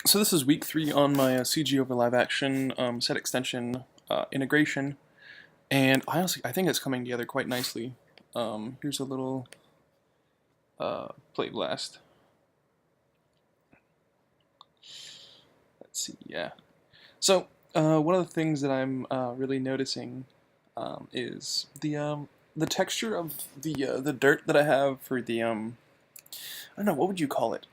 So this is week 3 on my CG over live action set extension integration, and I think it's coming together quite nicely. Here's a little play blast. Let's see, yeah. So one of the things that I'm really noticing is the texture of the dirt that I have for I don't know, what would you call it?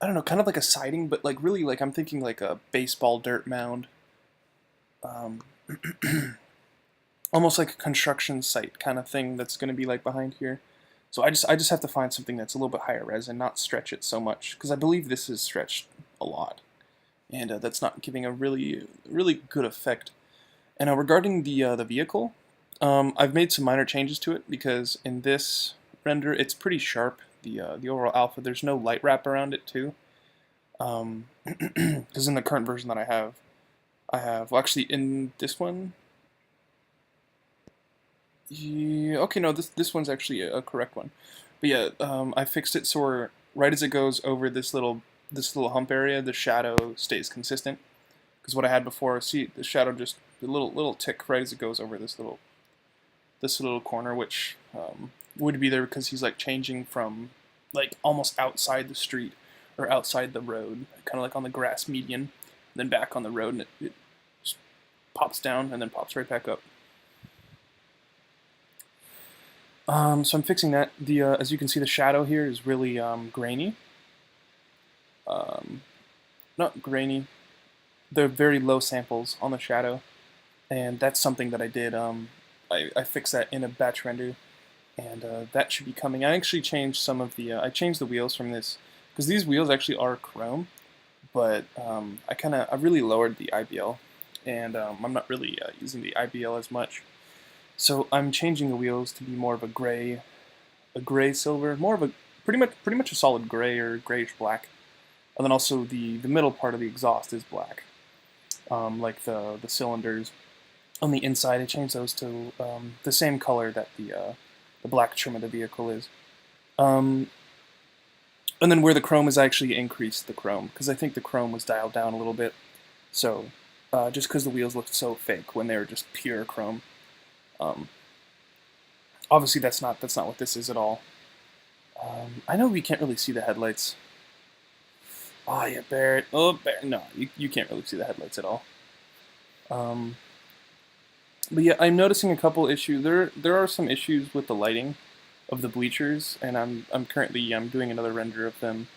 I don't know, kind of like a siding, but like really like I'm thinking like a baseball dirt mound. Um, Almost like a construction site kind of thing that's going to be like behind here. So I just have to find something that's a little bit higher res and not stretch it so much, because I believe this is stretched a lot, and that's not giving a really good effect. And regarding the vehicle, I've made some minor changes to it because in this render it's pretty sharp. The overall alpha, there's no light wrap around it too. Because in the current version that I have well actually in this one. Yeah, okay, no, this one's actually a correct one. But yeah, I fixed it so right as it goes over this little hump area, the shadow stays consistent. Because what I had before, see, the shadow just the little tick right as it goes over this little corner, which would be there because he's like changing from like almost outside the street or outside the road, kind of like on the grass median, then back on the road, and it just pops down and then pops right back up. So I'm fixing that. As you can see, the shadow here is really grainy. Um, Not grainy. They're very low samples on the shadow, and that's something that I did. I fixed that in a batch render, and that should be coming. I actually changed some of I changed the wheels from this, because these wheels actually are chrome, but I really lowered the IBL, and I'm not really using the IBL as much. So I'm changing the wheels to be more of a gray silver, more of a pretty much a solid gray or grayish black, and then also the middle part of the exhaust is black, like the cylinders on the inside. I changed those to the same color that the black trim of the vehicle is. Um, and then where the chrome is, I actually increased the chrome because I think the chrome was dialed down a little bit. So just because the wheels looked so fake when they were just pure chrome. Um, Obviously, that's not what this is at all. I know we can't really see the headlights. Oh yeah, Barrett. Oh, Barrett. No, you can't really see the headlights at all. Um, but yeah, I'm noticing a couple issues. There are some issues with the lighting of the bleachers, and I'm currently doing another render of them.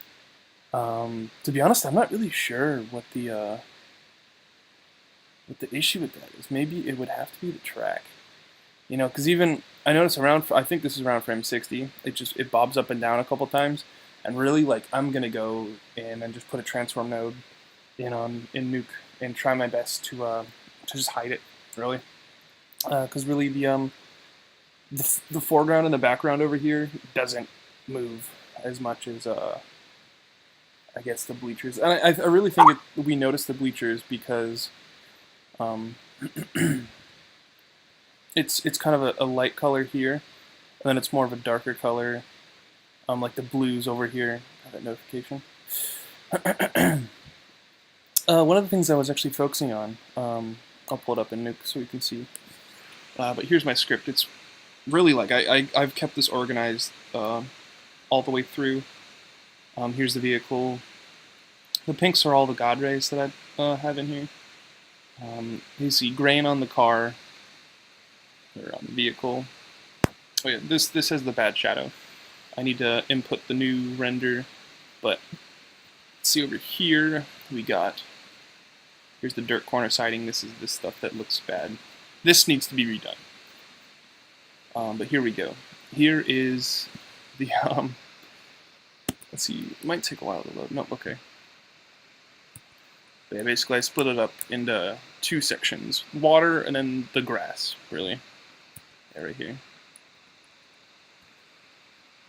To be honest, I'm not really sure what the issue with that is. Maybe it would have to be the track. Because even I notice I think this is around frame 60. It bobs up and down a couple times, and really like I'm gonna go in and just put a transform node in Nuke and try my best to just hide it really, because really the foreground and the background over here doesn't move as much as I guess the bleachers. And I really think we notice the bleachers because um, it's kind of a light color here, and then it's more of a darker color, like the blues over here. Got that notification. One of the things I was actually focusing on, I'll pull it up in Nuke so you can see. But here's my script. It's really like I've kept this organized all the way through. Here's the vehicle. The pinks are all the God rays that I have in here. You see grain on the car, or on the vehicle. Oh yeah, this has the bad shadow. I need to input the new render, but see over here we got. Here's the dirt corner siding. This is the stuff that looks bad. This needs to be redone. But here we go. Here is the let's see. It might take a while to load. Nope. Okay. But yeah, basically I split it up into two sections: water and then the grass. Really, yeah, right here.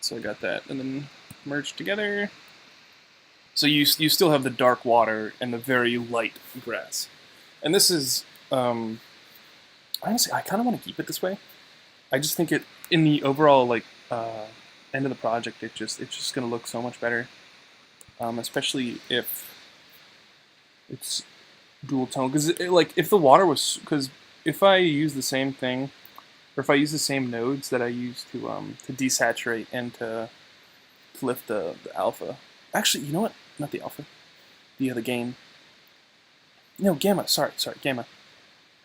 So I got that, and then merged together. So you still have the dark water and the very light grass, and this is honestly I kind of want to keep it this way. I just think it in the overall like end of the project it's just gonna look so much better. especially if it's dual tone. Because like if the water was, because if I use the same thing, or if I use the same nodes that I use to desaturate and to lift the alpha. Actually, you know what? Not the alpha. The gain. No, gamma. Sorry, gamma.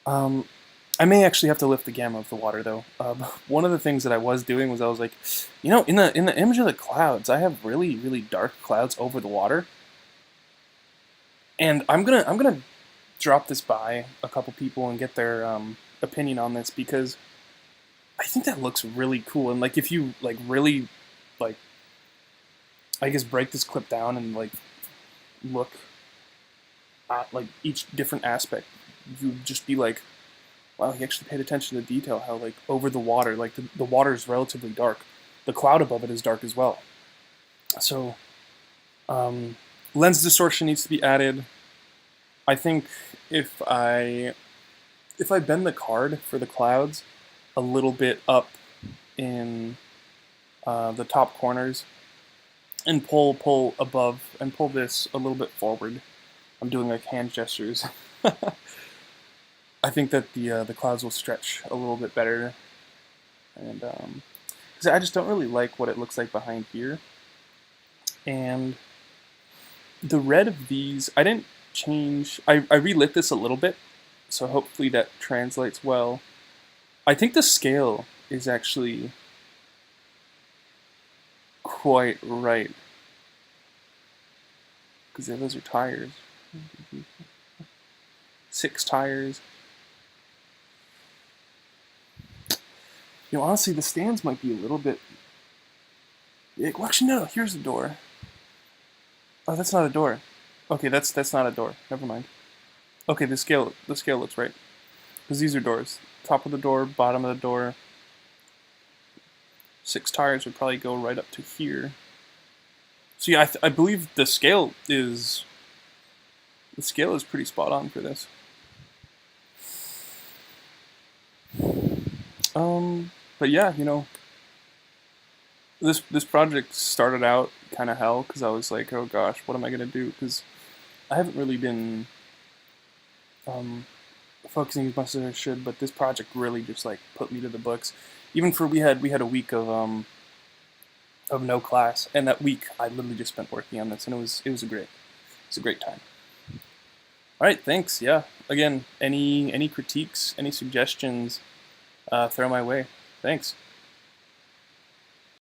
Um, I may actually have to lift the gamma of the water though. One of the things that I was doing was I was like, in the image of the clouds, I have really dark clouds over the water, and I'm gonna drop this by a couple people and get their opinion on this because I think that looks really cool. And like if you like really like I guess break this clip down and like look at like each different aspect, you'd just be like, wow, he actually paid attention to detail. How like over the water, like the water is relatively dark. The cloud above it is dark as well. So lens distortion needs to be added. I think if I if I bend the card for the clouds a little bit up in the top corners and pull above and pull this a little bit forward. I'm doing like hand gestures. I think that the clouds will stretch a little bit better, and because I just don't really like what it looks like behind here. And the red of these, I didn't change. I relit this a little bit, so hopefully that translates well. I think the scale is actually quite right because those are tires. 6 tires. Honestly, the stands might be a little bit. Well, actually, no. Here's the door. Oh, that's not a door. Okay, that's not a door. Never mind. Okay, the scale looks right because these are doors. Top of the door, bottom of the door. 6 tires would probably go right up to here. So yeah, I believe the scale is pretty spot on for this. But yeah, this project started out kind of hell because I was like, oh gosh, what am I gonna do? Because I haven't really been focusing as much as I should, but this project really just like put me to the books. Even for we had a week of no class, and that week I literally just spent working on this, and it was a great time. All right, thanks. Yeah, again, any critiques, any suggestions, throw my way. Thanks.